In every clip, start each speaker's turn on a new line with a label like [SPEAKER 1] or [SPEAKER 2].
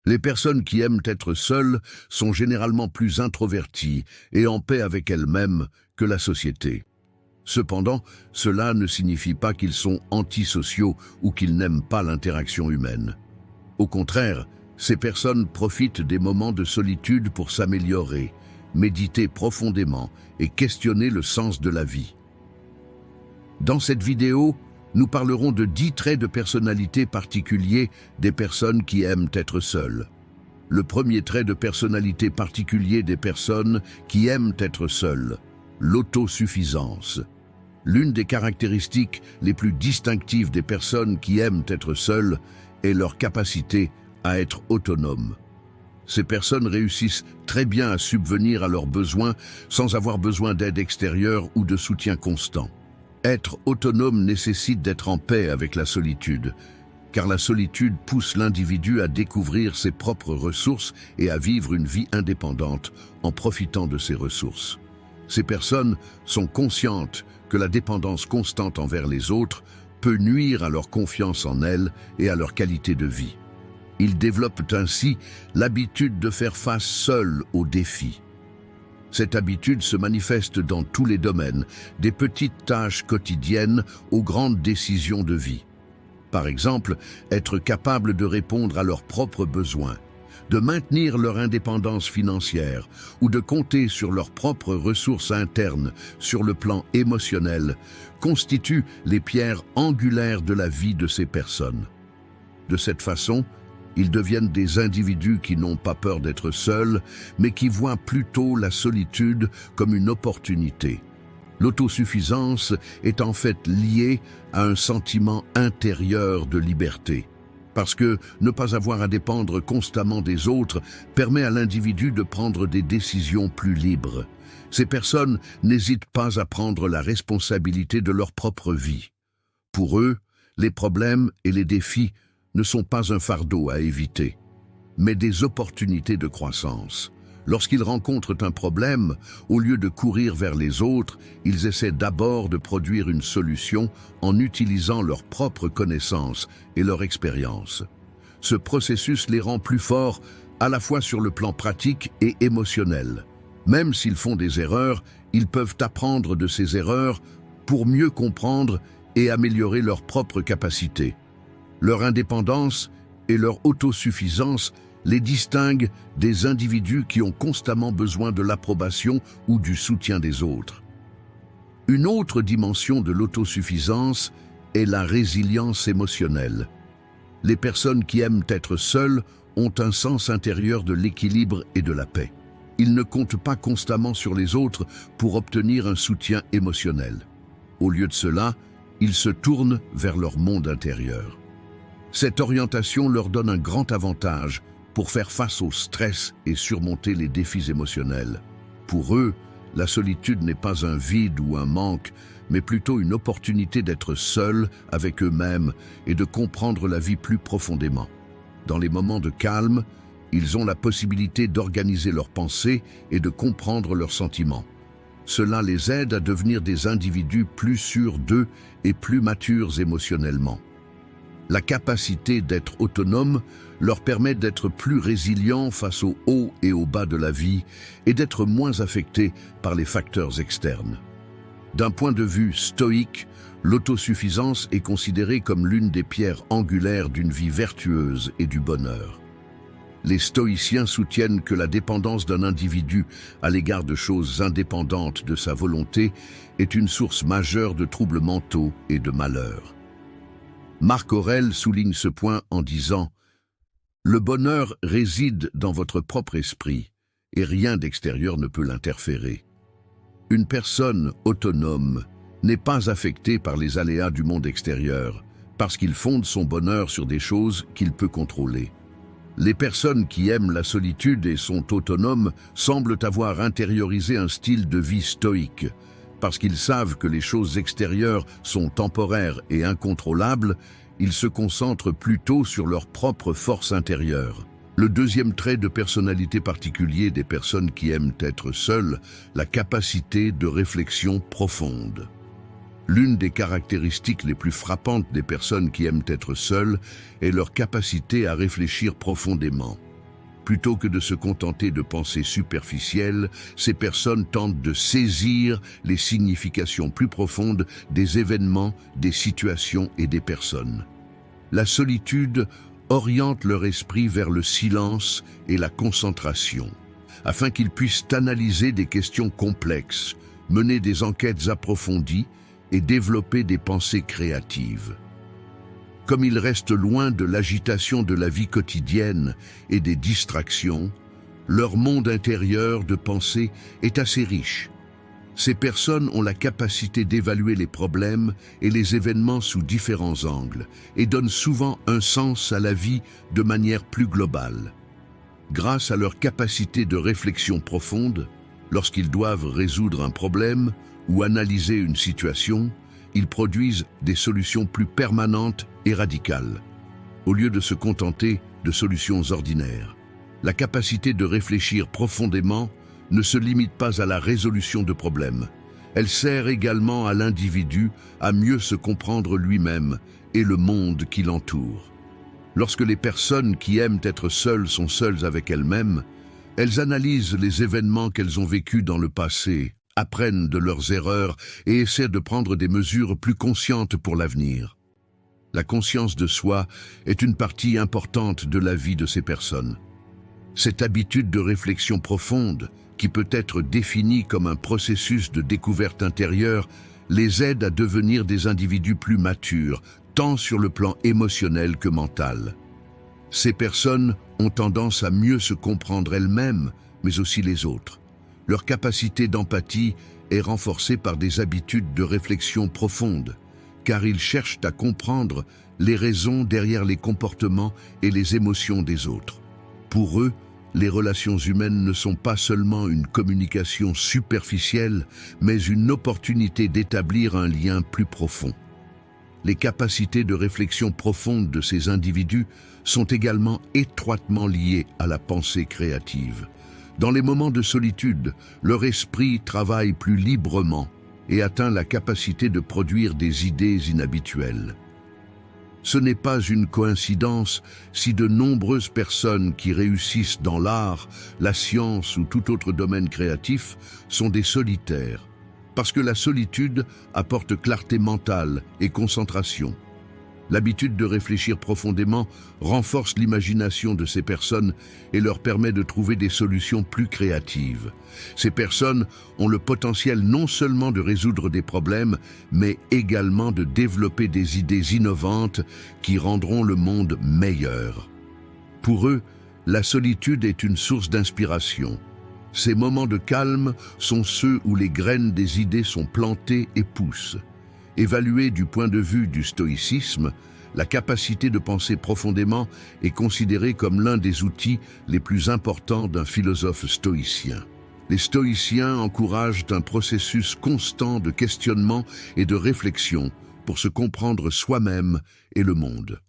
[SPEAKER 1] Les personnes qui aiment être seules sont généralement plus introverties et en paix avec elles-mêmes que la société. Cependant, cela ne signifie pas qu'ils sont antisociaux ou qu'ils n'aiment pas l'interaction humaine. Au contraire, ces personnes profitent des moments de solitude pour s'améliorer, méditer profondément et questionner le sens de la vie. Dans cette vidéo, nous parlerons de 10 traits de personnalité particuliers des personnes qui aiment être seules. Le premier trait de personnalité particulier des personnes qui aiment être seules, l'autosuffisance. L'une des caractéristiques les plus distinctives des personnes qui aiment être seules est leur capacité à être autonomes. Ces personnes réussissent très bien à subvenir à leurs besoins sans avoir besoin d'aide extérieure ou de soutien constant. Être autonome nécessite d'être en paix avec la solitude, car la solitude pousse l'individu à découvrir ses propres ressources et à vivre une vie indépendante en profitant de ses ressources. Ces personnes sont conscientes que la dépendance constante envers les autres peut nuire à leur confiance en elles et à leur qualité de vie. Ils développent ainsi l'habitude de faire face seuls aux défis. Cette habitude se manifeste dans tous les domaines, des petites tâches quotidiennes aux grandes décisions de vie. Par exemple, être capable de répondre à leurs propres besoins, de maintenir leur indépendance financière ou de compter sur leurs propres ressources internes sur le plan émotionnel constituent les pierres angulaires de la vie de ces personnes. De cette façon, ils deviennent des individus qui n'ont pas peur d'être seuls, mais qui voient plutôt la solitude comme une opportunité. L'autosuffisance est en fait liée à un sentiment intérieur de liberté. Parce que ne pas avoir à dépendre constamment des autres permet à l'individu de prendre des décisions plus libres. Ces personnes n'hésitent pas à prendre la responsabilité de leur propre vie. Pour eux, les problèmes et les défis ne sont pas un fardeau à éviter, mais des opportunités de croissance. Lorsqu'ils rencontrent un problème, au lieu de courir vers les autres, ils essaient d'abord de produire une solution en utilisant leurs propres connaissances et leur expérience. Ce processus les rend plus forts à la fois sur le plan pratique et émotionnel. Même s'ils font des erreurs, ils peuvent apprendre de ces erreurs pour mieux comprendre et améliorer leurs propres capacités. Leur indépendance et leur autosuffisance les distinguent des individus qui ont constamment besoin de l'approbation ou du soutien des autres. Une autre dimension de l'autosuffisance est la résilience émotionnelle. Les personnes qui aiment être seules ont un sens intérieur de l'équilibre et de la paix. Ils ne comptent pas constamment sur les autres pour obtenir un soutien émotionnel. Au lieu de cela, ils se tournent vers leur monde intérieur. Cette orientation leur donne un grand avantage pour faire face au stress et surmonter les défis émotionnels. Pour eux, la solitude n'est pas un vide ou un manque, mais plutôt une opportunité d'être seuls avec eux-mêmes et de comprendre la vie plus profondément. Dans les moments de calme, ils ont la possibilité d'organiser leurs pensées et de comprendre leurs sentiments. Cela les aide à devenir des individus plus sûrs d'eux et plus matures émotionnellement. La capacité d'être autonome leur permet d'être plus résilients face aux hauts et aux bas de la vie et d'être moins affectés par les facteurs externes. D'un point de vue stoïque, l'autosuffisance est considérée comme l'une des pierres angulaires d'une vie vertueuse et du bonheur. Les stoïciens soutiennent que la dépendance d'un individu à l'égard de choses indépendantes de sa volonté est une source majeure de troubles mentaux et de malheur. Marc Aurèle souligne ce point en disant « Le bonheur réside dans votre propre esprit et rien d'extérieur ne peut l'interférer. Une personne autonome n'est pas affectée par les aléas du monde extérieur parce qu'il fonde son bonheur sur des choses qu'il peut contrôler. Les personnes qui aiment la solitude et sont autonomes semblent avoir intériorisé un style de vie stoïque. Parce qu'ils savent que les choses extérieures sont temporaires et incontrôlables, ils se concentrent plutôt sur leur propre force intérieure. Le deuxième trait de personnalité particulier des personnes qui aiment être seules, la capacité de réflexion profonde. L'une des caractéristiques les plus frappantes des personnes qui aiment être seules est leur capacité à réfléchir profondément. Plutôt que de se contenter de pensées superficielles, ces personnes tentent de saisir les significations plus profondes des événements, des situations et des personnes. La solitude oriente leur esprit vers le silence et la concentration, afin qu'ils puissent analyser des questions complexes, mener des enquêtes approfondies et développer des pensées créatives. Comme ils restent loin de l'agitation de la vie quotidienne et des distractions, leur monde intérieur de pensée est assez riche. Ces personnes ont la capacité d'évaluer les problèmes et les événements sous différents angles et donnent souvent un sens à la vie de manière plus globale. Grâce à leur capacité de réflexion profonde, lorsqu'ils doivent résoudre un problème ou analyser une situation, ils produisent des solutions plus permanentes et radicales, au lieu de se contenter de solutions ordinaires. La capacité de réfléchir profondément ne se limite pas à la résolution de problèmes. Elle sert également à l'individu à mieux se comprendre lui-même et le monde qui l'entoure. Lorsque les personnes qui aiment être seules sont seules avec elles-mêmes, elles analysent les événements qu'elles ont vécus dans le passé, apprennent de leurs erreurs et essaient de prendre des mesures plus conscientes pour l'avenir. La conscience de soi est une partie importante de la vie de ces personnes. Cette habitude de réflexion profonde, qui peut être définie comme un processus de découverte intérieure, les aide à devenir des individus plus matures, tant sur le plan émotionnel que mental. Ces personnes ont tendance à mieux se comprendre elles-mêmes, mais aussi les autres. Leur capacité d'empathie est renforcée par des habitudes de réflexion profonde, car ils cherchent à comprendre les raisons derrière les comportements et les émotions des autres. Pour eux, les relations humaines ne sont pas seulement une communication superficielle, mais une opportunité d'établir un lien plus profond. Les capacités de réflexion profonde de ces individus sont également étroitement liées à la pensée créative. Dans les moments de solitude, leur esprit travaille plus librement et atteint la capacité de produire des idées inhabituelles. Ce n'est pas une coïncidence si de nombreuses personnes qui réussissent dans l'art, la science ou tout autre domaine créatif sont des solitaires, parce que la solitude apporte clarté mentale et concentration. L'habitude de réfléchir profondément renforce l'imagination de ces personnes et leur permet de trouver des solutions plus créatives. Ces personnes ont le potentiel non seulement de résoudre des problèmes, mais également de développer des idées innovantes qui rendront le monde meilleur. Pour eux, la solitude est une source d'inspiration. Ces moments de calme sont ceux où les graines des idées sont plantées et poussent. Évaluée du point de vue du stoïcisme, la capacité de penser profondément est considérée comme l'un des outils les plus importants d'un philosophe stoïcien. Les stoïciens encouragent un processus constant de questionnement et de réflexion pour se comprendre soi-même et le monde.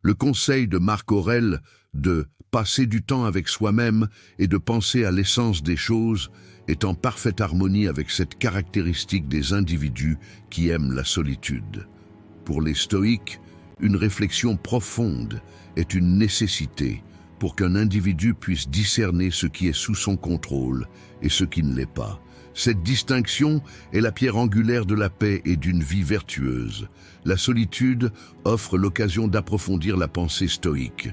[SPEAKER 1] Le conseil de Marc Aurèle de passer du temps avec soi-même et de penser à l'essence des choses est en parfaite harmonie avec cette caractéristique des individus qui aiment la solitude. Pour les stoïques, une réflexion profonde est une nécessité pour qu'un individu puisse discerner ce qui est sous son contrôle et ce qui ne l'est pas. Cette distinction est la pierre angulaire de la paix et d'une vie vertueuse. La solitude offre l'occasion d'approfondir la pensée stoïque,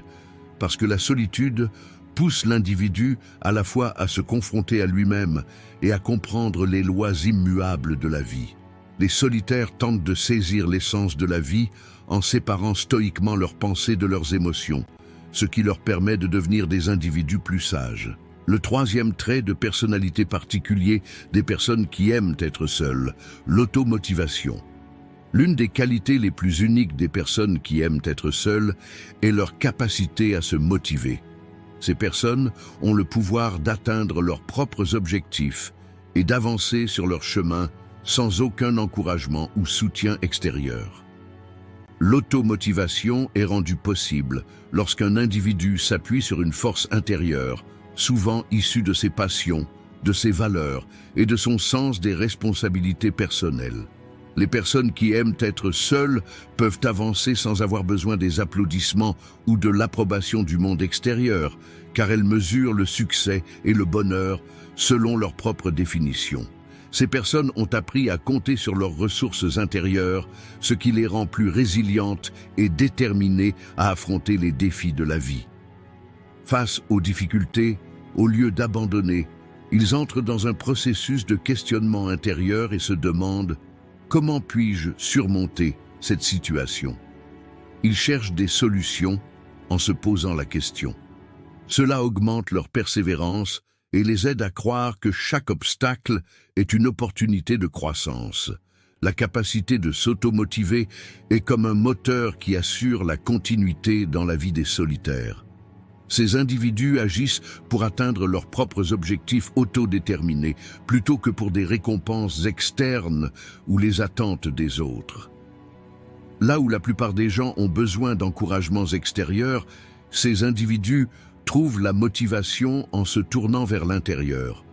[SPEAKER 1] parce que la solitude pousse l'individu à la fois à se confronter à lui-même et à comprendre les lois immuables de la vie. Les solitaires tentent de saisir l'essence de la vie en séparant stoïquement leurs pensées de leurs émotions, ce qui leur permet de devenir des individus plus sages. Le troisième trait de personnalité particulier des personnes qui aiment être seules, l'automotivation. L'une des qualités les plus uniques des personnes qui aiment être seules est leur capacité à se motiver. Ces personnes ont le pouvoir d'atteindre leurs propres objectifs et d'avancer sur leur chemin sans aucun encouragement ou soutien extérieur. L'automotivation est rendue possible lorsqu'un individu s'appuie sur une force intérieure, souvent issue de ses passions, de ses valeurs et de son sens des responsabilités personnelles. Les personnes qui aiment être seules peuvent avancer sans avoir besoin des applaudissements ou de l'approbation du monde extérieur, car elles mesurent le succès et le bonheur selon leur propre définition. Ces personnes ont appris à compter sur leurs ressources intérieures, ce qui les rend plus résilientes et déterminées à affronter les défis de la vie. Face aux difficultés, au lieu d'abandonner, ils entrent dans un processus de questionnement intérieur et se demandent « Comment puis-je surmonter cette situation ?» Ils cherchent des solutions en se posant la question. Cela augmente leur persévérance et les aide à croire que chaque obstacle est une opportunité de croissance. La capacité de s'automotiver est comme un moteur qui assure la continuité dans la vie des solitaires. Ces individus agissent pour atteindre leurs propres objectifs autodéterminés, plutôt que pour des récompenses externes ou les attentes des autres. Là où la plupart des gens ont besoin d'encouragements extérieurs, ces individus trouvent la motivation en se tournant vers l'intérieur.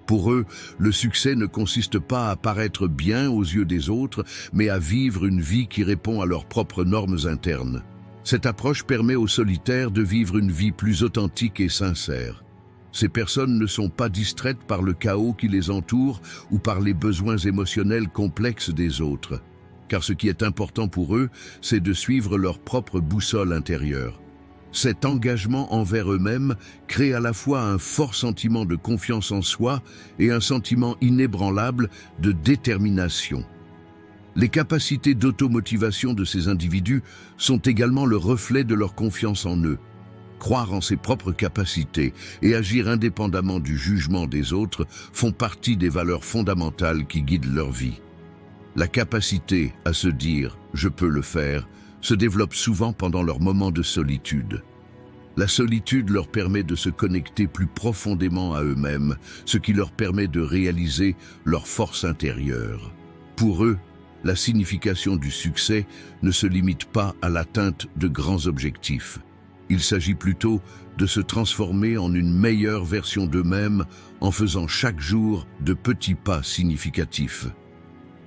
[SPEAKER 1] Pour eux, le succès ne consiste pas à paraître bien aux yeux des autres, mais à vivre une vie qui répond à leurs propres normes internes. Cette approche permet aux solitaires de vivre une vie plus authentique et sincère. Ces personnes ne sont pas distraites par le chaos qui les entoure ou par les besoins émotionnels complexes des autres, car ce qui est important pour eux, c'est de suivre leur propre boussole intérieure. Cet engagement envers eux-mêmes crée à la fois un fort sentiment de confiance en soi et un sentiment inébranlable de détermination. Les capacités d'automotivation de ces individus sont également le reflet de leur confiance en eux. Croire en ses propres capacités et agir indépendamment du jugement des autres font partie des valeurs fondamentales qui guident leur vie. La capacité à se dire « je peux le faire » se développe souvent pendant leurs moments de solitude. La solitude leur permet de se connecter plus profondément à eux-mêmes, ce qui leur permet de réaliser leur force intérieure. Pour eux, la signification du succès ne se limite pas à l'atteinte de grands objectifs. Il s'agit plutôt de se transformer en une meilleure version d'eux-mêmes en faisant chaque jour de petits pas significatifs.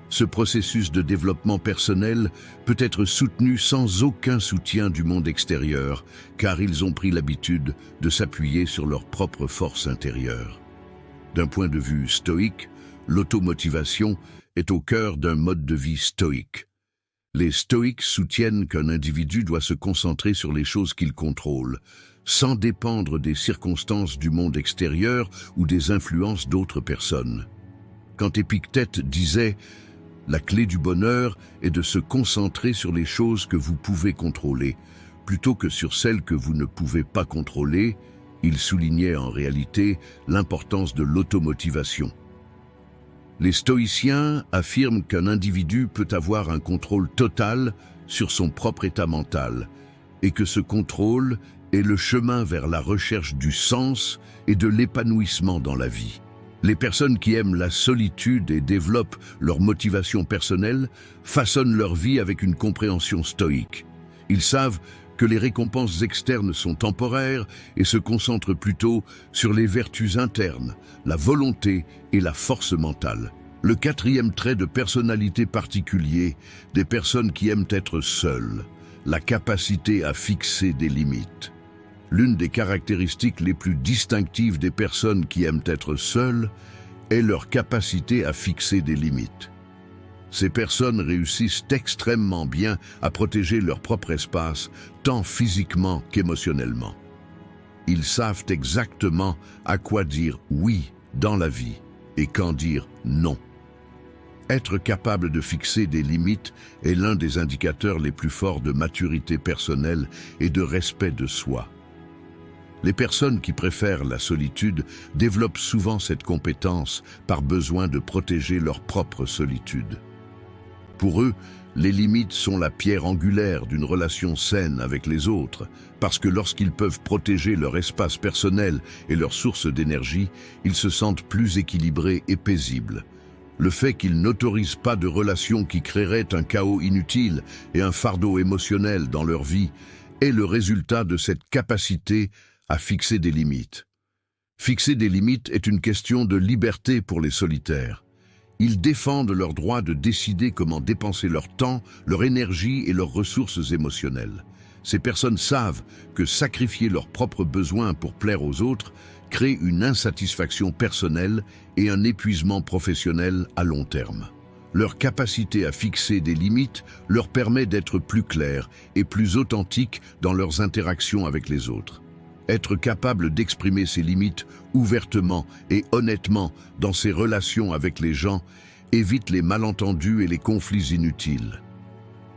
[SPEAKER 1] Ce processus de développement personnel peut être soutenu sans aucun soutien du monde extérieur, car ils ont pris l'habitude de s'appuyer sur leur propre force intérieure. D'un point de vue stoïque, l'automotivation est au cœur d'un mode de vie stoïque. Les stoïques soutiennent qu'un individu doit se concentrer sur les choses qu'il contrôle, sans dépendre des circonstances du monde extérieur ou des influences d'autres personnes. Quand Épictète disait « La clé du bonheur est de se concentrer sur les choses que vous pouvez contrôler, plutôt que sur celles que vous ne pouvez pas contrôler », il soulignait en réalité l'importance de l'automotivation. Les stoïciens affirment qu'un individu peut avoir un contrôle total sur son propre état mental et que ce contrôle est le chemin vers la recherche du sens et de l'épanouissement dans la vie. Les personnes qui aiment la solitude et développent leur motivation personnelle façonnent leur vie avec une compréhension stoïque. Ils savent que les récompenses externes sont temporaires et se concentrent plutôt sur les vertus internes, la volonté et la force mentale. Le quatrième trait de personnalité particulier des personnes qui aiment être seules, la capacité à fixer des limites. L'une des caractéristiques les plus distinctives des personnes qui aiment être seules est leur capacité à fixer des limites. Ces personnes réussissent extrêmement bien à protéger leur propre espace, tant physiquement qu'émotionnellement. Ils savent exactement à quoi dire oui dans la vie et quand dire non. Être capable de fixer des limites est l'un des indicateurs les plus forts de maturité personnelle et de respect de soi. Les personnes qui préfèrent la solitude développent souvent cette compétence par besoin de protéger leur propre solitude. Pour eux, les limites sont la pierre angulaire d'une relation saine avec les autres, parce que lorsqu'ils peuvent protéger leur espace personnel et leur source d'énergie, ils se sentent plus équilibrés et paisibles. Le fait qu'ils n'autorisent pas de relations qui créeraient un chaos inutile et un fardeau émotionnel dans leur vie est le résultat de cette capacité à fixer des limites. Fixer des limites est une question de liberté pour les solitaires. Ils défendent leur droit de décider comment dépenser leur temps, leur énergie et leurs ressources émotionnelles. Ces personnes savent que sacrifier leurs propres besoins pour plaire aux autres crée une insatisfaction personnelle et un épuisement professionnel à long terme. Leur capacité à fixer des limites leur permet d'être plus clairs et plus authentiques dans leurs interactions avec les autres. Être capable d'exprimer ses limites ouvertement et honnêtement dans ses relations avec les gens évite les malentendus et les conflits inutiles.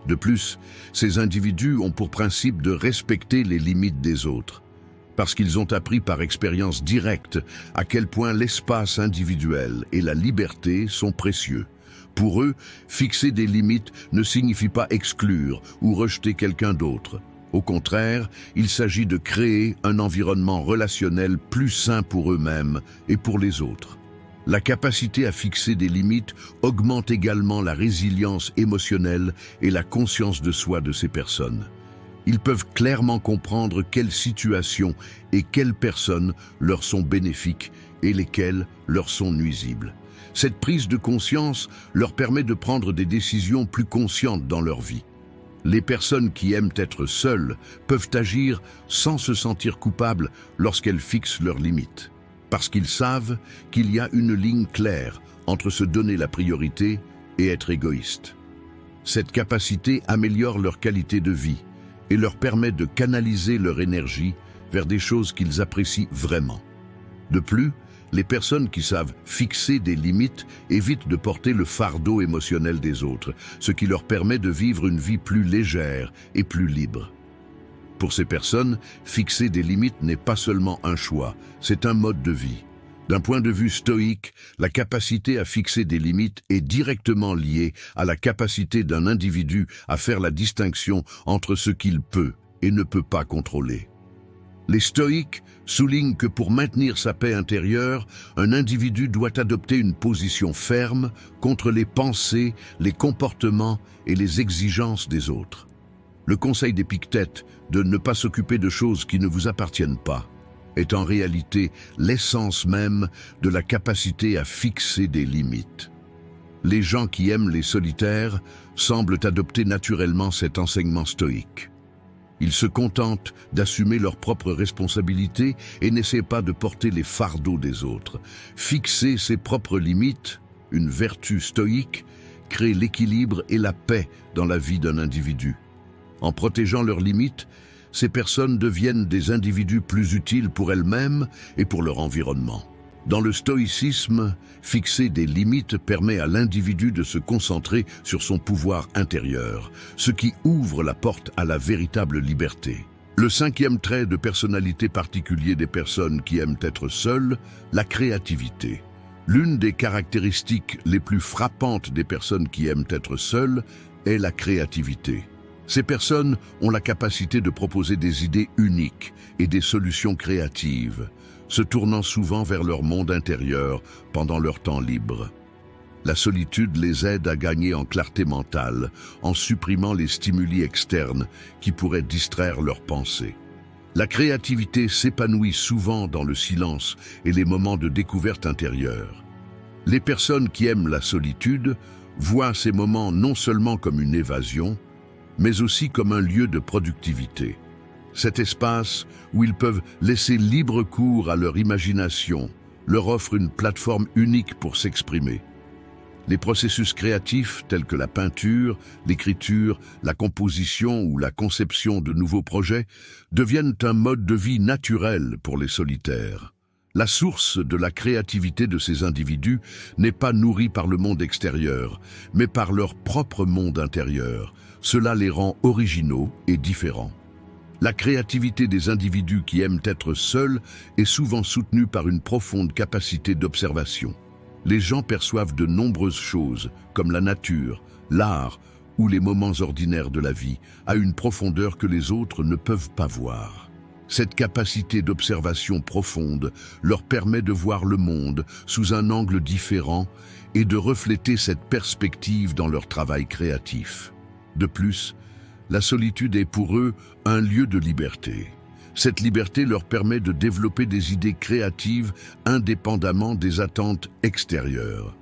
[SPEAKER 1] De plus, ces individus ont pour principe de respecter les limites des autres, parce qu'ils ont appris par expérience directe à quel point l'espace individuel et la liberté sont précieux. Pour eux, fixer des limites ne signifie pas exclure ou rejeter quelqu'un d'autre. Au contraire, il s'agit de créer un environnement relationnel plus sain pour eux-mêmes et pour les autres. La capacité à fixer des limites augmente également la résilience émotionnelle et la conscience de soi de ces personnes. Ils peuvent clairement comprendre quelles situations et quelles personnes leur sont bénéfiques et lesquelles leur sont nuisibles. Cette prise de conscience leur permet de prendre des décisions plus conscientes dans leur vie. Les personnes qui aiment être seules peuvent agir sans se sentir coupables lorsqu'elles fixent leurs limites, parce qu'ils savent qu'il y a une ligne claire entre se donner la priorité et être égoïste. Cette capacité améliore leur qualité de vie et leur permet de canaliser leur énergie vers des choses qu'ils apprécient vraiment. De plus, les personnes qui savent fixer des limites évitent de porter le fardeau émotionnel des autres, ce qui leur permet de vivre une vie plus légère et plus libre. Pour ces personnes, fixer des limites n'est pas seulement un choix, c'est un mode de vie. D'un point de vue stoïque, la capacité à fixer des limites est directement liée à la capacité d'un individu à faire la distinction entre ce qu'il peut et ne peut pas contrôler. Les stoïques soulignent que pour maintenir sa paix intérieure, un individu doit adopter une position ferme contre les pensées, les comportements et les exigences des autres. Le conseil d'Épictète de ne pas s'occuper de choses qui ne vous appartiennent pas est en réalité l'essence même de la capacité à fixer des limites. Les gens qui aiment les solitaires semblent adopter naturellement cet enseignement stoïque. Ils se contentent d'assumer leurs propres responsabilités et n'essaient pas de porter les fardeaux des autres. Fixer ses propres limites, une vertu stoïque, crée l'équilibre et la paix dans la vie d'un individu. En protégeant leurs limites, ces personnes deviennent des individus plus utiles pour elles-mêmes et pour leur environnement. Dans le stoïcisme, fixer des limites permet à l'individu de se concentrer sur son pouvoir intérieur, ce qui ouvre la porte à la véritable liberté. Le cinquième trait de personnalité particulier des personnes qui aiment être seules, la créativité. L'une des caractéristiques les plus frappantes des personnes qui aiment être seules est la créativité. Ces personnes ont la capacité de proposer des idées uniques et des solutions créatives, se tournant souvent vers leur monde intérieur pendant leur temps libre. La solitude les aide à gagner en clarté mentale, en supprimant les stimuli externes qui pourraient distraire leurs pensées. La créativité s'épanouit souvent dans le silence et les moments de découverte intérieure. Les personnes qui aiment la solitude voient ces moments non seulement comme une évasion, mais aussi comme un lieu de productivité. Cet espace où ils peuvent laisser libre cours à leur imagination leur offre une plateforme unique pour s'exprimer. Les processus créatifs tels que la peinture, l'écriture, la composition ou la conception de nouveaux projets deviennent un mode de vie naturel pour les solitaires. La source de la créativité de ces individus n'est pas nourrie par le monde extérieur, mais par leur propre monde intérieur. Cela les rend originaux et différents. La créativité des individus qui aiment être seuls est souvent soutenue par une profonde capacité d'observation. Les gens perçoivent de nombreuses choses, comme la nature, l'art ou les moments ordinaires de la vie, à une profondeur que les autres ne peuvent pas voir. Cette capacité d'observation profonde leur permet de voir le monde sous un angle différent et de refléter cette perspective dans leur travail créatif. De plus, la solitude est pour eux un lieu de liberté. Cette liberté leur permet de développer des idées créatives indépendamment des attentes extérieures.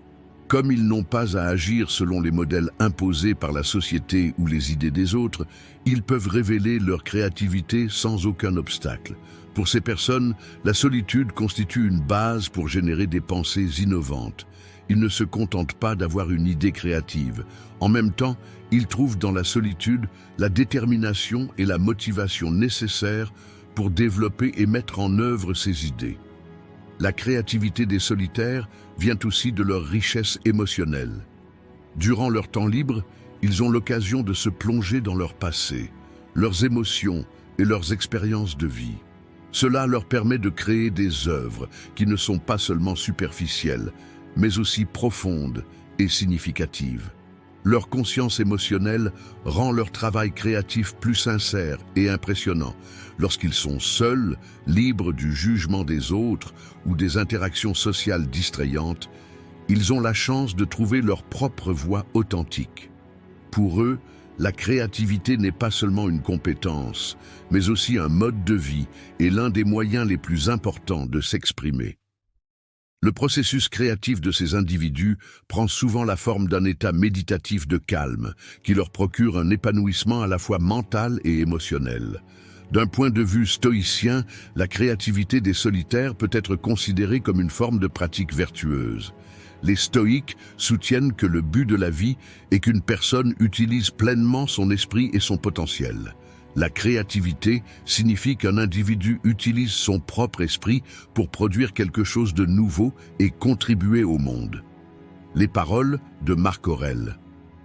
[SPEAKER 1] Comme ils n'ont pas à agir selon les modèles imposés par la société ou les idées des autres, ils peuvent révéler leur créativité sans aucun obstacle. Pour ces personnes, la solitude constitue une base pour générer des pensées innovantes. Ils ne se contentent pas d'avoir une idée créative. En même temps, ils trouvent dans la solitude la détermination et la motivation nécessaires pour développer et mettre en œuvre ces idées. La créativité des solitaires vient aussi de leur richesse émotionnelle. Durant leur temps libre, ils ont l'occasion de se plonger dans leur passé, leurs émotions et leurs expériences de vie. Cela leur permet de créer des œuvres qui ne sont pas seulement superficielles, mais aussi profondes et significatives. Leur conscience émotionnelle rend leur travail créatif plus sincère et impressionnant. Lorsqu'ils sont seuls, libres du jugement des autres ou des interactions sociales distrayantes, ils ont la chance de trouver leur propre voix authentique. Pour eux, la créativité n'est pas seulement une compétence, mais aussi un mode de vie et l'un des moyens les plus importants de s'exprimer. Le processus créatif de ces individus prend souvent la forme d'un état méditatif de calme, qui leur procure un épanouissement à la fois mental et émotionnel. D'un point de vue stoïcien, la créativité des solitaires peut être considérée comme une forme de pratique vertueuse. Les stoïques soutiennent que le but de la vie est qu'une personne utilise pleinement son esprit et son potentiel. La créativité signifie qu'un individu utilise son propre esprit pour produire quelque chose de nouveau et contribuer au monde. Les paroles de Marc Aurèle.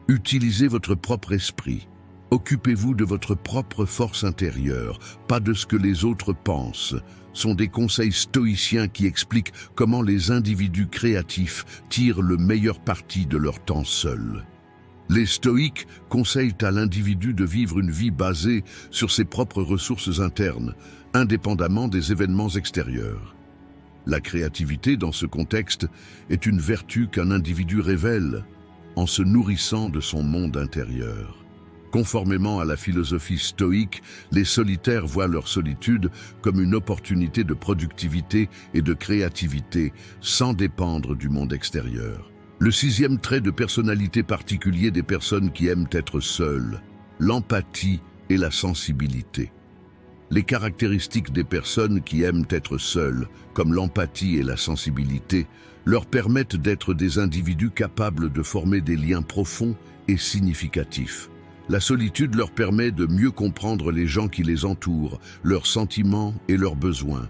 [SPEAKER 1] Utilisez votre propre esprit. Occupez-vous de votre propre force intérieure, pas de ce que les autres pensent, sont des conseils stoïciens qui expliquent comment les individus créatifs tirent le meilleur parti de leur temps seul. Les stoïques conseillent à l'individu de vivre une vie basée sur ses propres ressources internes, indépendamment des événements extérieurs. La créativité, dans ce contexte, est une vertu qu'un individu révèle en se nourrissant de son monde intérieur. Conformément à la philosophie stoïque, les solitaires voient leur solitude comme une opportunité de productivité et de créativité sans dépendre du monde extérieur. Le sixième trait de personnalité particulier des personnes qui aiment être seules, l'empathie et la sensibilité. Les caractéristiques des personnes qui aiment être seules, comme l'empathie et la sensibilité, leur permettent d'être des individus capables de former des liens profonds et significatifs. La solitude leur permet de mieux comprendre les gens qui les entourent, leurs sentiments et leurs besoins.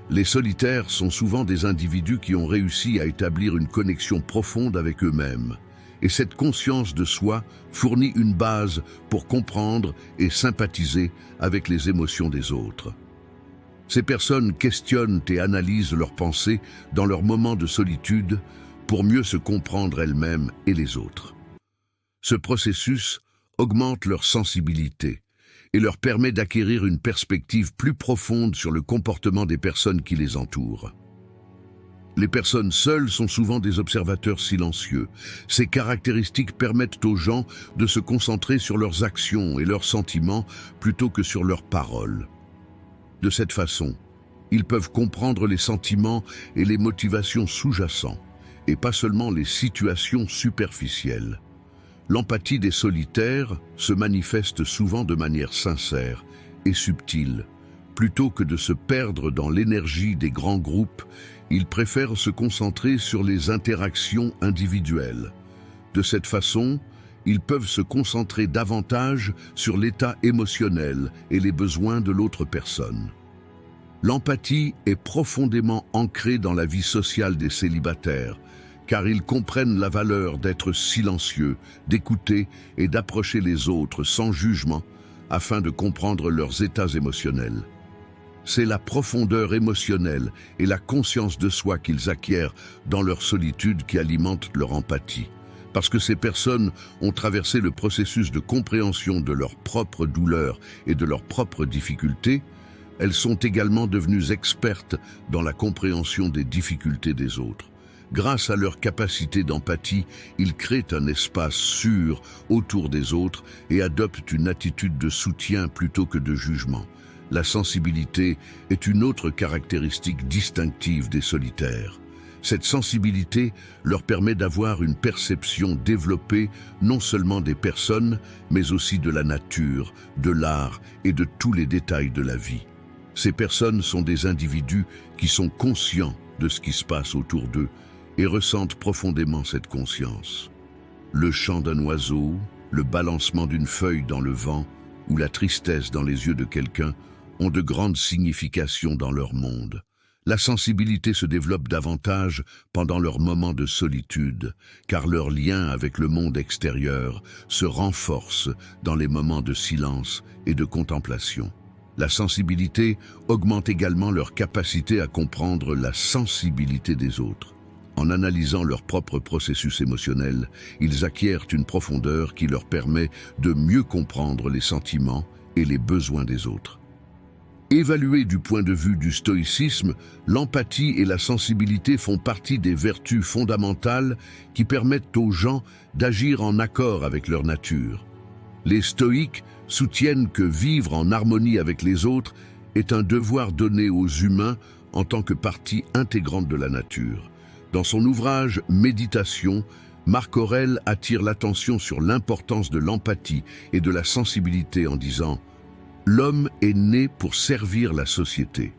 [SPEAKER 1] Les solitaires sont souvent des individus qui ont réussi à établir une connexion profonde avec eux-mêmes. Et cette conscience de soi fournit une base pour comprendre et sympathiser avec les émotions des autres. Ces personnes questionnent et analysent leurs pensées dans leurs moments de solitude pour mieux se comprendre elles-mêmes et les autres. Ce processus augmente leur sensibilité et leur permet d'acquérir une perspective plus profonde sur le comportement des personnes qui les entourent. Les personnes seules sont souvent des observateurs silencieux. Ces caractéristiques permettent aux gens de se concentrer sur leurs actions et leurs sentiments plutôt que sur leurs paroles. De cette façon, ils peuvent comprendre les sentiments et les motivations sous-jacents, et pas seulement les situations superficielles. L'empathie des solitaires se manifeste souvent de manière sincère et subtile. Plutôt que de se perdre dans l'énergie des grands groupes, ils préfèrent se concentrer sur les interactions individuelles. De cette façon, ils peuvent se concentrer davantage sur l'état émotionnel et les besoins de l'autre personne. L'empathie est profondément ancrée dans la vie sociale des célibataires, car ils comprennent la valeur d'être silencieux, d'écouter et d'approcher les autres sans jugement afin de comprendre leurs états émotionnels. C'est la profondeur émotionnelle et la conscience de soi qu'ils acquièrent dans leur solitude qui alimentent leur empathie. Parce que ces personnes ont traversé le processus de compréhension de leurs propres douleurs et de leurs propres difficultés, elles sont également devenues expertes dans la compréhension des difficultés des autres. Grâce à leur capacité d'empathie, ils créent un espace sûr autour des autres et adoptent une attitude de soutien plutôt que de jugement. La sensibilité est une autre caractéristique distinctive des solitaires. Cette sensibilité leur permet d'avoir une perception développée non seulement des personnes, mais aussi de la nature, de l'art et de tous les détails de la vie. Ces personnes sont des individus qui sont conscients de ce qui se passe autour d'eux et ressentent profondément cette conscience. Le chant d'un oiseau, le balancement d'une feuille dans le vent ou la tristesse dans les yeux de quelqu'un ont de grandes significations dans leur monde. La sensibilité se développe davantage pendant leurs moments de solitude, car leur lien avec le monde extérieur se renforce dans les moments de silence et de contemplation. La sensibilité augmente également leur capacité à comprendre la sensibilité des autres. En analysant leur propre processus émotionnel, ils acquièrent une profondeur qui leur permet de mieux comprendre les sentiments et les besoins des autres. Évaluées du point de vue du stoïcisme, l'empathie et la sensibilité font partie des vertus fondamentales qui permettent aux gens d'agir en accord avec leur nature. Les stoïques soutiennent que vivre en harmonie avec les autres est un devoir donné aux humains en tant que partie intégrante de la nature. Dans son ouvrage « Méditation », Marc Aurèle attire l'attention sur l'importance de l'empathie et de la sensibilité en disant « L'homme est né pour servir la société ».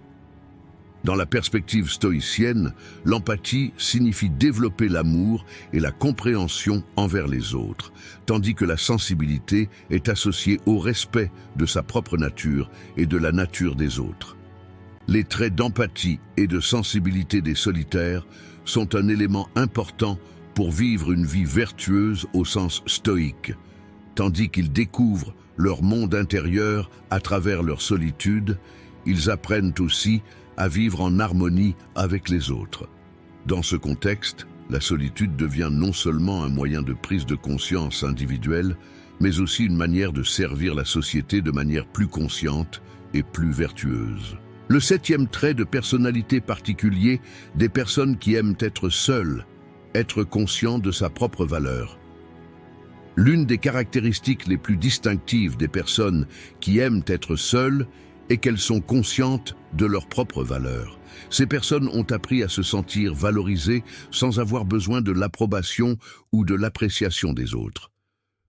[SPEAKER 1] Dans la perspective stoïcienne, l'empathie signifie développer l'amour et la compréhension envers les autres, tandis que la sensibilité est associée au respect de sa propre nature et de la nature des autres. Les traits d'empathie et de sensibilité des solitaires sont un élément important pour vivre une vie vertueuse au sens stoïque, tandis qu'ils découvrent leur monde intérieur à travers leur solitude, ils apprennent aussi à vivre en harmonie avec les autres. Dans ce contexte, la solitude devient non seulement un moyen de prise de conscience individuelle, mais aussi une manière de servir la société de manière plus consciente et plus vertueuse. Le 7e trait de personnalité particulier des personnes qui aiment être seules, être conscient de sa propre valeur. L'une des caractéristiques les plus distinctives des personnes qui aiment être seules est qu'elles sont conscientes de leur propre valeur. Ces personnes ont appris à se sentir valorisées sans avoir besoin de l'approbation ou de l'appréciation des autres.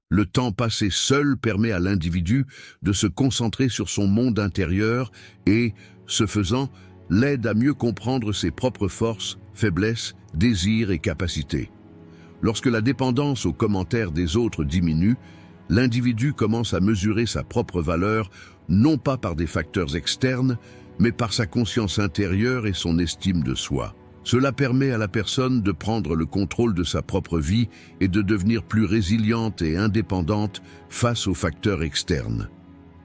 [SPEAKER 1] Le temps passé seul permet à l'individu de se concentrer sur son monde intérieur et, ce faisant, l'aide à mieux comprendre ses propres forces, faiblesses, désirs et capacités. Lorsque la dépendance aux commentaires des autres diminue, l'individu commence à mesurer sa propre valeur non pas par des facteurs externes, mais par sa conscience intérieure et son estime de soi. Cela permet à la personne de prendre le contrôle de sa propre vie et de devenir plus résiliente et indépendante face aux facteurs externes.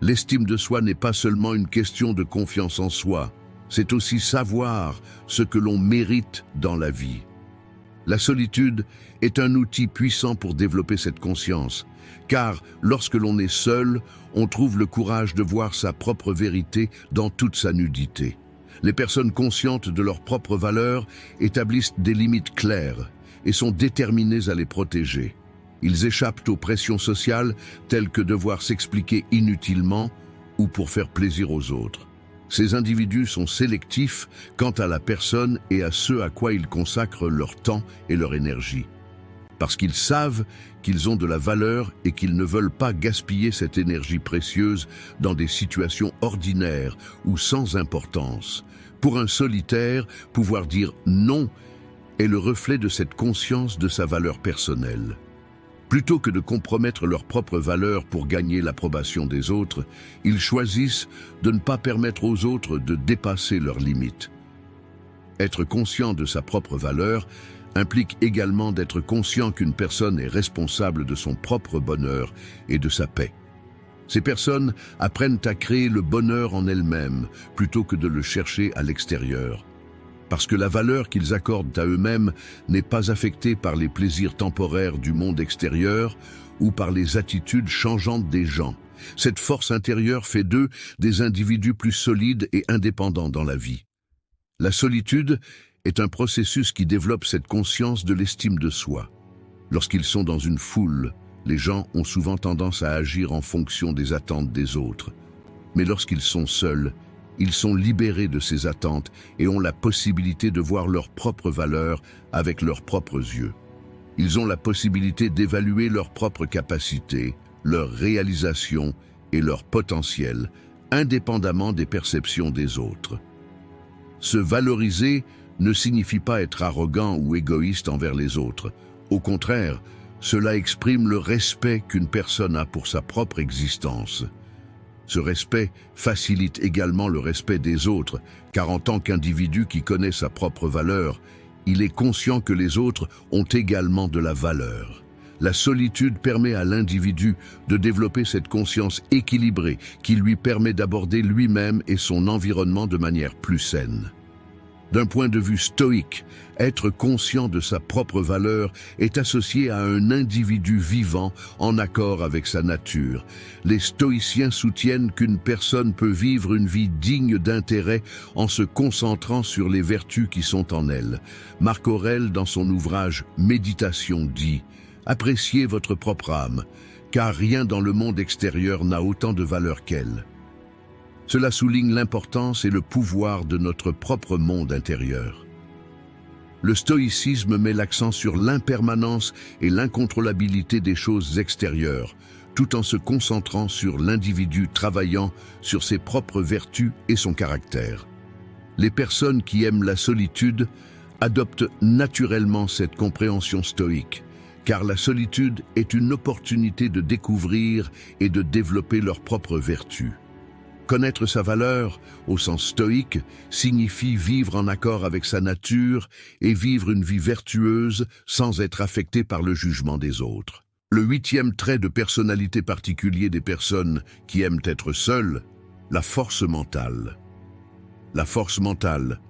[SPEAKER 1] L'estime de soi n'est pas seulement une question de confiance en soi, c'est aussi savoir ce que l'on mérite dans la vie. La solitude est un outil puissant pour développer cette conscience, car lorsque l'on est seul, on trouve le courage de voir sa propre vérité dans toute sa nudité. Les personnes conscientes de leur propre valeur établissent des limites claires et sont déterminées à les protéger. Ils échappent aux pressions sociales telles que devoir s'expliquer inutilement ou pour faire plaisir aux autres. Ces individus sont sélectifs quant à la personne et à ce à quoi ils consacrent leur temps et leur énergie. Parce qu'ils savent qu'ils ont de la valeur et qu'ils ne veulent pas gaspiller cette énergie précieuse dans des situations ordinaires ou sans importance. Pour un solitaire, pouvoir dire non est le reflet de cette conscience de sa valeur personnelle. Plutôt que de compromettre leur propre valeur pour gagner l'approbation des autres, ils choisissent de ne pas permettre aux autres de dépasser leurs limites. Être conscient de sa propre valeur implique également d'être conscient qu'une personne est responsable de son propre bonheur et de sa paix. Ces personnes apprennent à créer le bonheur en elles-mêmes plutôt que de le chercher à l'extérieur. Parce que la valeur qu'ils accordent à eux-mêmes n'est pas affectée par les plaisirs temporaires du monde extérieur ou par les attitudes changeantes des gens. Cette force intérieure fait d'eux des individus plus solides et indépendants dans la vie. La solitude est un processus qui développe cette conscience de l'estime de soi. Lorsqu'ils sont dans une foule, les gens ont souvent tendance à agir en fonction des attentes des autres. Mais lorsqu'ils sont seuls, Ils sont libérés de ces attentes et ont la possibilité de voir leurs propres valeurs avec leurs propres yeux. Ils ont la possibilité d'évaluer leurs propres capacités, leurs réalisations et leur potentiel, indépendamment des perceptions des autres. Se valoriser ne signifie pas être arrogant ou égoïste envers les autres. Au contraire, cela exprime le respect qu'une personne a pour sa propre existence. Ce respect facilite également le respect des autres, car en tant qu'individu qui connaît sa propre valeur, il est conscient que les autres ont également de la valeur. La solitude permet à l'individu de développer cette conscience équilibrée qui lui permet d'aborder lui-même et son environnement de manière plus saine. D'un point de vue stoïque, être conscient de sa propre valeur est associé à un individu vivant en accord avec sa nature. Les stoïciens soutiennent qu'une personne peut vivre une vie digne d'intérêt en se concentrant sur les vertus qui sont en elle. Marc Aurèle, dans son ouvrage « Méditation » dit « Appréciez votre propre âme, car rien dans le monde extérieur n'a autant de valeur qu'elle. » Cela souligne l'importance et le pouvoir de notre propre monde intérieur. Le stoïcisme met l'accent sur l'impermanence et l'incontrôlabilité des choses extérieures, tout en se concentrant sur l'individu travaillant sur ses propres vertus et son caractère. Les personnes qui aiment la solitude adoptent naturellement cette compréhension stoïque, car la solitude est une opportunité de découvrir et de développer leurs propres vertus. Connaître sa valeur, au sens stoïque, signifie vivre en accord avec sa nature et vivre une vie vertueuse sans être affecté par le jugement des autres. Le 8e trait de personnalité particulier des personnes qui aiment être seules, la force mentale. La force mentale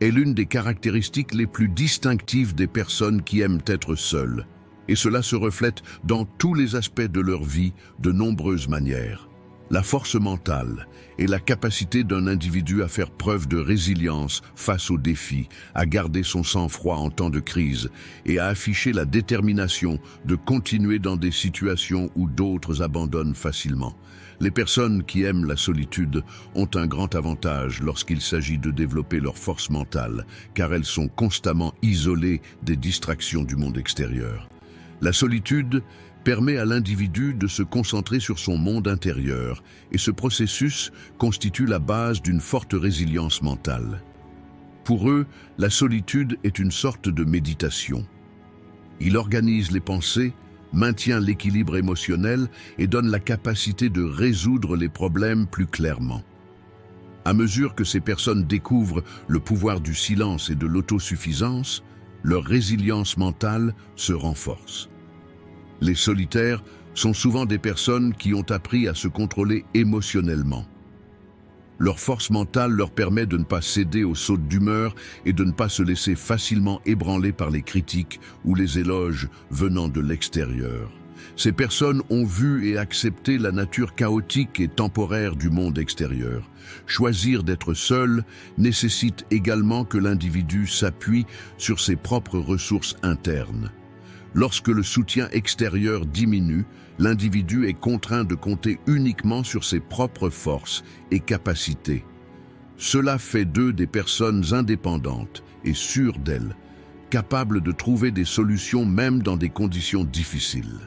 [SPEAKER 1] est l'une des caractéristiques les plus distinctives des personnes qui aiment être seules, et cela se reflète dans tous les aspects de leur vie de nombreuses manières. La force mentale est la capacité d'un individu à faire preuve de résilience face aux défis, à garder son sang-froid en temps de crise et à afficher la détermination de continuer dans des situations où d'autres abandonnent facilement. Les personnes qui aiment la solitude ont un grand avantage lorsqu'il s'agit de développer leur force mentale, car elles sont constamment isolées des distractions du monde extérieur. La solitude permet à l'individu de se concentrer sur son monde intérieur, et ce processus constitue la base d'une forte résilience mentale. Pour eux, la solitude est une sorte de méditation. Il organise les pensées, maintient l'équilibre émotionnel et donne la capacité de résoudre les problèmes plus clairement. À mesure que ces personnes découvrent le pouvoir du silence et de l'autosuffisance, leur résilience mentale se renforce. Les solitaires sont souvent des personnes qui ont appris à se contrôler émotionnellement. Leur force mentale leur permet de ne pas céder aux sautes d'humeur et de ne pas se laisser facilement ébranler par les critiques ou les éloges venant de l'extérieur. Ces personnes ont vu et accepté la nature chaotique et temporaire du monde extérieur. Choisir d'être seul nécessite également que l'individu s'appuie sur ses propres ressources internes. Lorsque le soutien extérieur diminue, l'individu est contraint de compter uniquement sur ses propres forces et capacités. Cela fait d'eux des personnes indépendantes et sûres d'elles, capables de trouver des solutions même dans des conditions difficiles.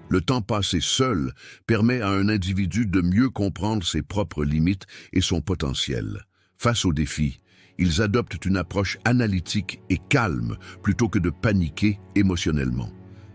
[SPEAKER 1] Le temps passé seul permet à un individu de mieux comprendre ses propres limites et son potentiel. Face aux défis, ils adoptent une approche analytique et calme plutôt que de paniquer émotionnellement.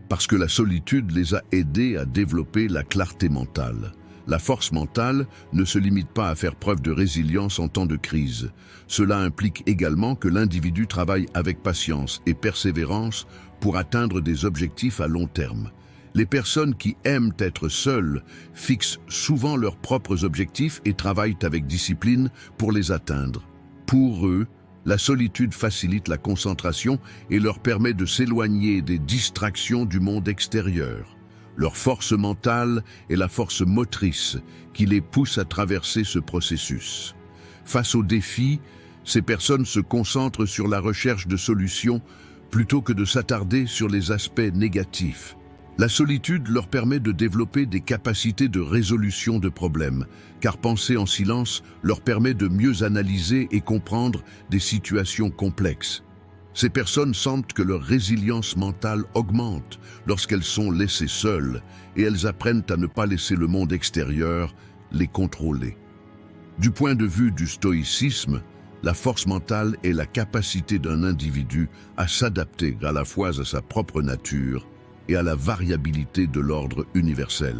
[SPEAKER 1] Parce que la solitude les a aidés à développer la clarté mentale. La force mentale ne se limite pas à faire preuve de résilience en temps de crise. Cela implique également que l'individu travaille avec patience et persévérance pour atteindre des objectifs à long terme. Les personnes qui aiment être seules fixent souvent leurs propres objectifs et travaillent avec discipline pour les atteindre. Pour eux, la solitude facilite la concentration et leur permet de s'éloigner des distractions du monde extérieur. Leur force mentale est la force motrice qui les pousse à traverser ce processus. Face aux défis, ces personnes se concentrent sur la recherche de solutions plutôt que de s'attarder sur les aspects négatifs. La solitude leur permet de développer des capacités de résolution de problèmes, car penser en silence leur permet de mieux analyser et comprendre des situations complexes. Ces personnes sentent que leur résilience mentale augmente lorsqu'elles sont laissées seules et elles apprennent à ne pas laisser le monde extérieur les contrôler. Du point de vue du stoïcisme, la force mentale est la capacité d'un individu à s'adapter à la fois à sa propre nature et à la variabilité de l'ordre universel.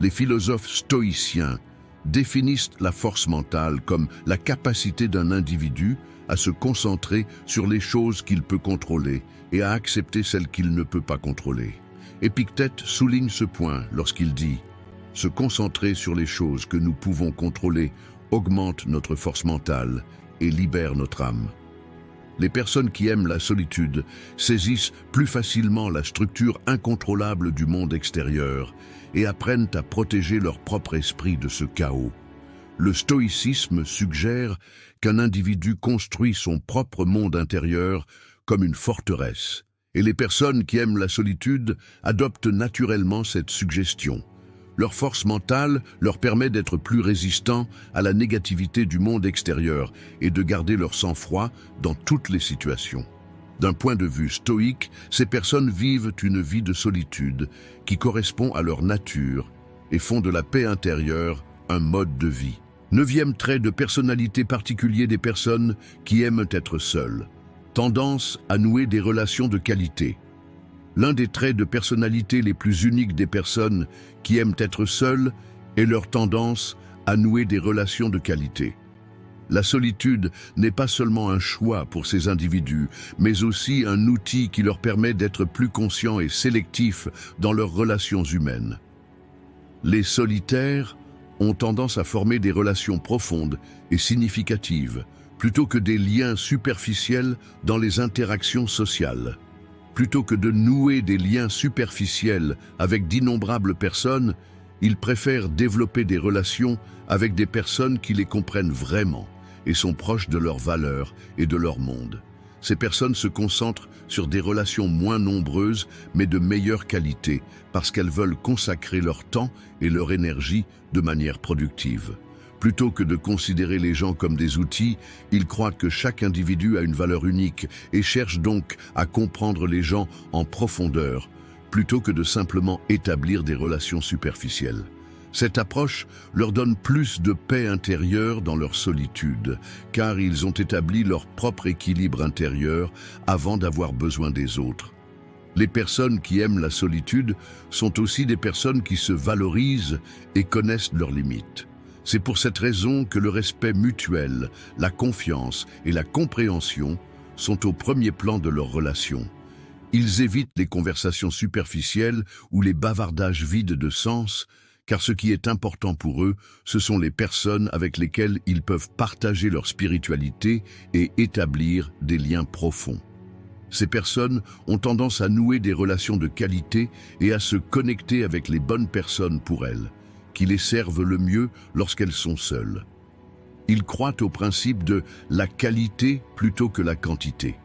[SPEAKER 1] Les philosophes stoïciens définissent la force mentale comme la capacité d'un individu à se concentrer sur les choses qu'il peut contrôler et à accepter celles qu'il ne peut pas contrôler. Épictète souligne ce point lorsqu'il dit « Se concentrer sur les choses que nous pouvons contrôler augmente notre force mentale et libère notre âme. » Les personnes qui aiment la solitude saisissent plus facilement la structure incontrôlable du monde extérieur et apprennent à protéger leur propre esprit de ce chaos. Le stoïcisme suggère qu'un individu construit son propre monde intérieur comme une forteresse, et les personnes qui aiment la solitude adoptent naturellement cette suggestion. Leur force mentale leur permet d'être plus résistants à la négativité du monde extérieur et de garder leur sang-froid dans toutes les situations. D'un point de vue stoïque, ces personnes vivent une vie de solitude qui correspond à leur nature et font de la paix intérieure un mode de vie. 9e trait de personnalité particulier des personnes qui aiment être seules. Tendance à nouer des relations de qualité. L'un des traits de personnalité les plus uniques des personnes qui aiment être seules est leur tendance à nouer des relations de qualité. La solitude n'est pas seulement un choix pour ces individus, mais aussi un outil qui leur permet d'être plus conscients et sélectifs dans leurs relations humaines. Les solitaires ont tendance à former des relations profondes et significatives, plutôt que des liens superficiels dans les interactions sociales. Plutôt que de nouer des liens superficiels avec d'innombrables personnes, ils préfèrent développer des relations avec des personnes qui les comprennent vraiment et sont proches de leurs valeurs et de leur monde. Ces personnes se concentrent sur des relations moins nombreuses mais de meilleure qualité parce qu'elles veulent consacrer leur temps et leur énergie de manière productive. Plutôt que de considérer les gens comme des outils, ils croient que chaque individu a une valeur unique et cherchent donc à comprendre les gens en profondeur, plutôt que de simplement établir des relations superficielles. Cette approche leur donne plus de paix intérieure dans leur solitude, car ils ont établi leur propre équilibre intérieur avant d'avoir besoin des autres. Les personnes qui aiment la solitude sont aussi des personnes qui se valorisent et connaissent leurs limites. C'est pour cette raison que le respect mutuel, la confiance et la compréhension sont au premier plan de leurs relations. Ils évitent les conversations superficielles ou les bavardages vides de sens, car ce qui est important pour eux, ce sont les personnes avec lesquelles ils peuvent partager leur spiritualité et établir des liens profonds. Ces personnes ont tendance à nouer des relations de qualité et à se connecter avec les bonnes personnes pour elles, qui les servent le mieux lorsqu'elles sont seules. Ils croient au principe de la qualité plutôt que la quantité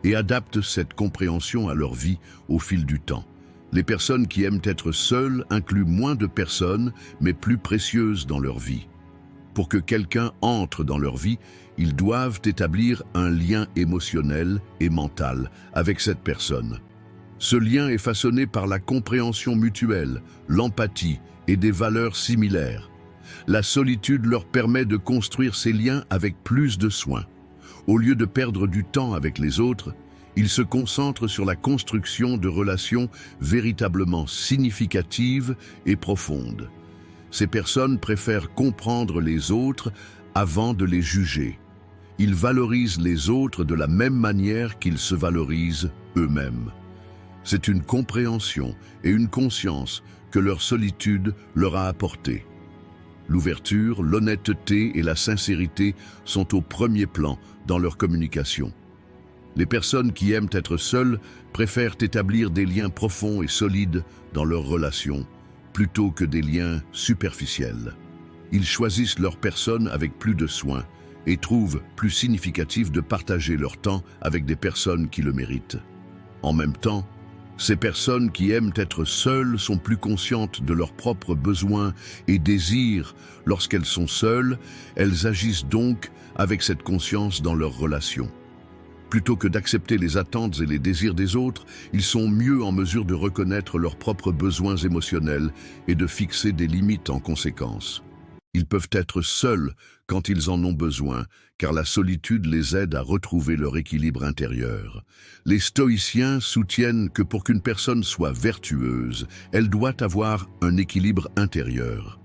[SPEAKER 1] et adaptent cette compréhension à leur vie au fil du temps. Les personnes qui aiment être seules incluent moins de personnes, mais plus précieuses dans leur vie. Pour que quelqu'un entre dans leur vie, ils doivent établir un lien émotionnel et mental avec cette personne. Ce lien est façonné par la compréhension mutuelle, l'empathie et des valeurs similaires. La solitude leur permet de construire ces liens avec plus de soin. Au lieu de perdre du temps avec les autres, ils se concentrent sur la construction de relations véritablement significatives et profondes. Ces personnes préfèrent comprendre les autres avant de les juger. Ils valorisent les autres de la même manière qu'ils se valorisent eux-mêmes. C'est une compréhension et une conscience que leur solitude leur a apporté. L'ouverture, l'honnêteté et la sincérité sont au premier plan dans leur communication. Les personnes qui aiment être seules préfèrent établir des liens profonds et solides dans leurs relations, plutôt que des liens superficiels. Ils choisissent leur personne avec plus de soin et trouvent plus significatif de partager leur temps avec des personnes qui le méritent. En même temps, Ces personnes qui aiment être seules sont plus conscientes de leurs propres besoins et désirs. Lorsqu'elles sont seules, elles agissent donc avec cette conscience dans leurs relations. Plutôt que d'accepter les attentes et les désirs des autres, ils sont mieux en mesure de reconnaître leurs propres besoins émotionnels et de fixer des limites en conséquence. Ils peuvent être seuls quand ils en ont besoin, car la solitude les aide à retrouver leur équilibre intérieur. Les stoïciens soutiennent que pour qu'une personne soit vertueuse, elle doit avoir un équilibre intérieur.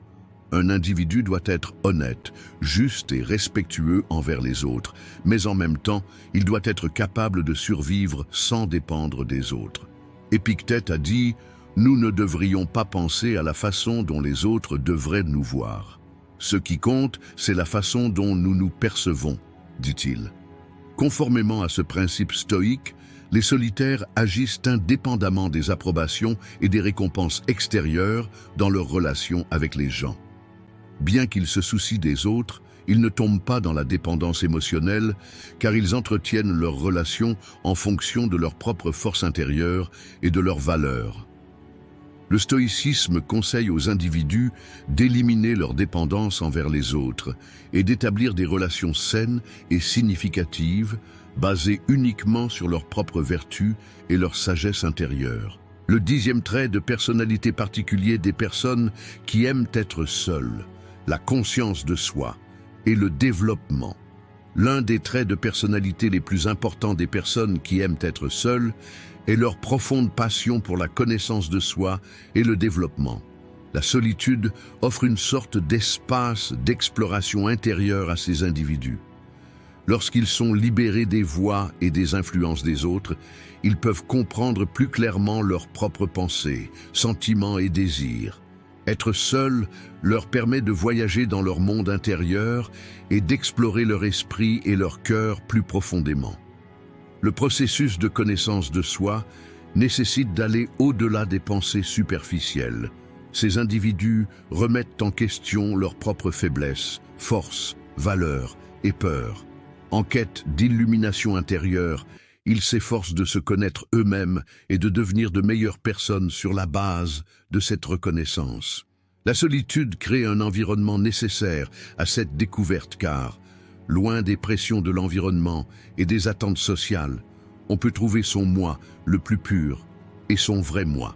[SPEAKER 1] Un individu doit être honnête, juste et respectueux envers les autres, mais en même temps, il doit être capable de survivre sans dépendre des autres. Épictète a dit « Nous ne devrions pas penser à la façon dont les autres devraient nous voir. Ce qui compte, c'est la façon dont nous nous percevons, dit-il. » Conformément à ce principe stoïque, les solitaires agissent indépendamment des approbations et des récompenses extérieures dans leurs relations avec les gens. Bien qu'ils se soucient des autres, ils ne tombent pas dans la dépendance émotionnelle car ils entretiennent leurs relations en fonction de leur propre force intérieure et de leurs valeurs. Le stoïcisme conseille aux individus d'éliminer leur dépendance envers les autres et d'établir des relations saines et significatives basées uniquement sur leurs propres vertus et leur sagesse intérieure. Le 10e trait de personnalité particulier des personnes qui aiment être seules, la conscience de soi et le développement. L'un des traits de personnalité les plus importants des personnes qui aiment être seules est leur profonde passion pour la connaissance de soi et le développement. La solitude offre une sorte d'espace d'exploration intérieure à ces individus. Lorsqu'ils sont libérés des voies et des influences des autres, ils peuvent comprendre plus clairement leurs propres pensées, sentiments et désirs. Être seul leur permet de voyager dans leur monde intérieur et d'explorer leur esprit et leur cœur plus profondément. Le processus de connaissance de soi nécessite d'aller au-delà des pensées superficielles. Ces individus remettent en question leurs propres faiblesses, forces, valeurs et peurs. En quête d'illumination intérieure, ils s'efforcent de se connaître eux-mêmes et de devenir de meilleures personnes sur la base de cette reconnaissance. La solitude crée un environnement nécessaire à cette découverte car, loin des pressions de l'environnement et des attentes sociales, on peut trouver son moi le plus pur et son vrai moi.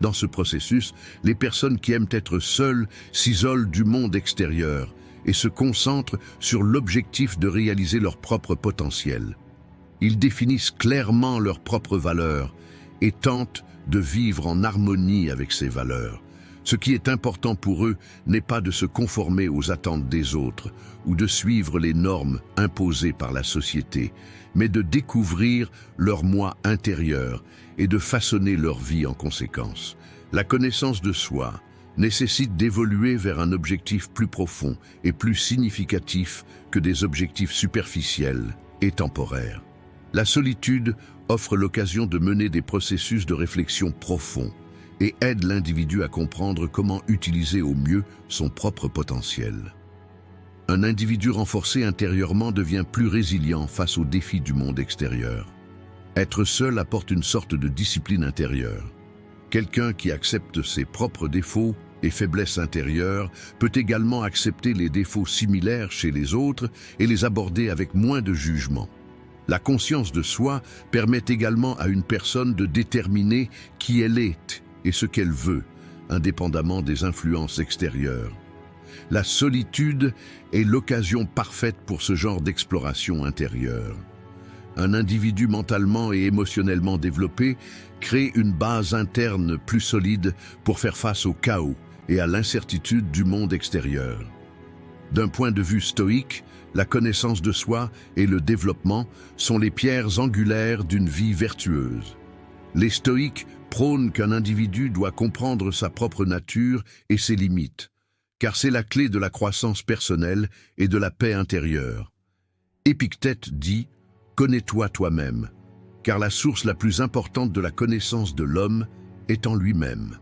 [SPEAKER 1] Dans ce processus, les personnes qui aiment être seules s'isolent du monde extérieur et se concentrent sur l'objectif de réaliser leur propre potentiel. Ils définissent clairement leurs propres valeurs et tentent de vivre en harmonie avec ces valeurs. Ce qui est important pour eux n'est pas de se conformer aux attentes des autres ou de suivre les normes imposées par la société, mais de découvrir leur moi intérieur et de façonner leur vie en conséquence. La connaissance de soi nécessite d'évoluer vers un objectif plus profond et plus significatif que des objectifs superficiels et temporaires. La solitude offre l'occasion de mener des processus de réflexion profonds et aide l'individu à comprendre comment utiliser au mieux son propre potentiel. Un individu renforcé intérieurement devient plus résilient face aux défis du monde extérieur. Être seul apporte une sorte de discipline intérieure. Quelqu'un qui accepte ses propres défauts et faiblesses intérieures peut également accepter les défauts similaires chez les autres et les aborder avec moins de jugement. La conscience de soi permet également à une personne de déterminer qui elle est et ce qu'elle veut, indépendamment des influences extérieures. La solitude est l'occasion parfaite pour ce genre d'exploration intérieure. Un individu mentalement et émotionnellement développé crée une base interne plus solide pour faire face au chaos et à l'incertitude du monde extérieur. D'un point de vue stoïque, la connaissance de soi et le développement sont les pierres angulaires d'une vie vertueuse. Les stoïques prônent qu'un individu doit comprendre sa propre nature et ses limites, car c'est la clé de la croissance personnelle et de la paix intérieure. Épictète dit « Connais-toi toi-même », car la source la plus importante de la connaissance de l'homme est en lui-même.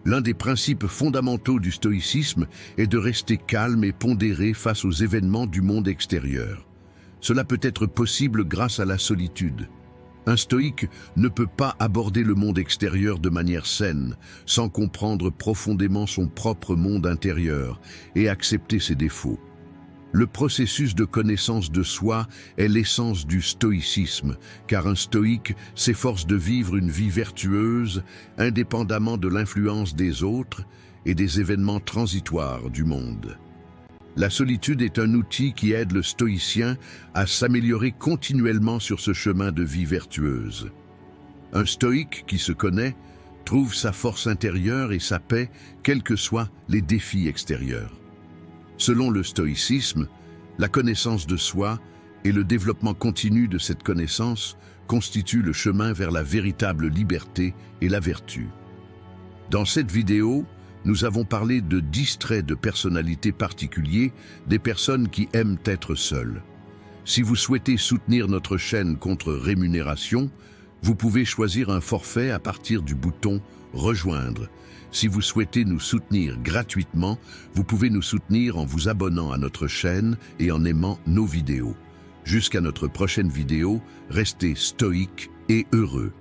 [SPEAKER 1] L'un des principes fondamentaux du stoïcisme est de rester calme et pondéré face aux événements du monde extérieur. Cela peut être possible grâce à la solitude. Un stoïque ne peut pas aborder le monde extérieur de manière saine, sans comprendre profondément son propre monde intérieur et accepter ses défauts. Le processus de connaissance de soi est l'essence du stoïcisme, car un stoïque s'efforce de vivre une vie vertueuse, indépendamment de l'influence des autres et des événements transitoires du monde. La solitude est un outil qui aide le stoïcien à s'améliorer continuellement sur ce chemin de vie vertueuse. Un stoïque qui se connaît trouve sa force intérieure et sa paix, quels que soient les défis extérieurs. Selon le stoïcisme, la connaissance de soi et le développement continu de cette connaissance constituent le chemin vers la véritable liberté et la vertu. Dans cette vidéo, nous avons parlé de 10 traits de personnalité particuliers des personnes qui aiment être seules. Si vous souhaitez soutenir notre chaîne contre rémunération, vous pouvez choisir un forfait à partir du bouton « Rejoindre ». Si vous souhaitez nous soutenir gratuitement, vous pouvez nous soutenir en vous abonnant à notre chaîne et en aimant nos vidéos. Jusqu'à notre prochaine vidéo, restez stoïques et heureux.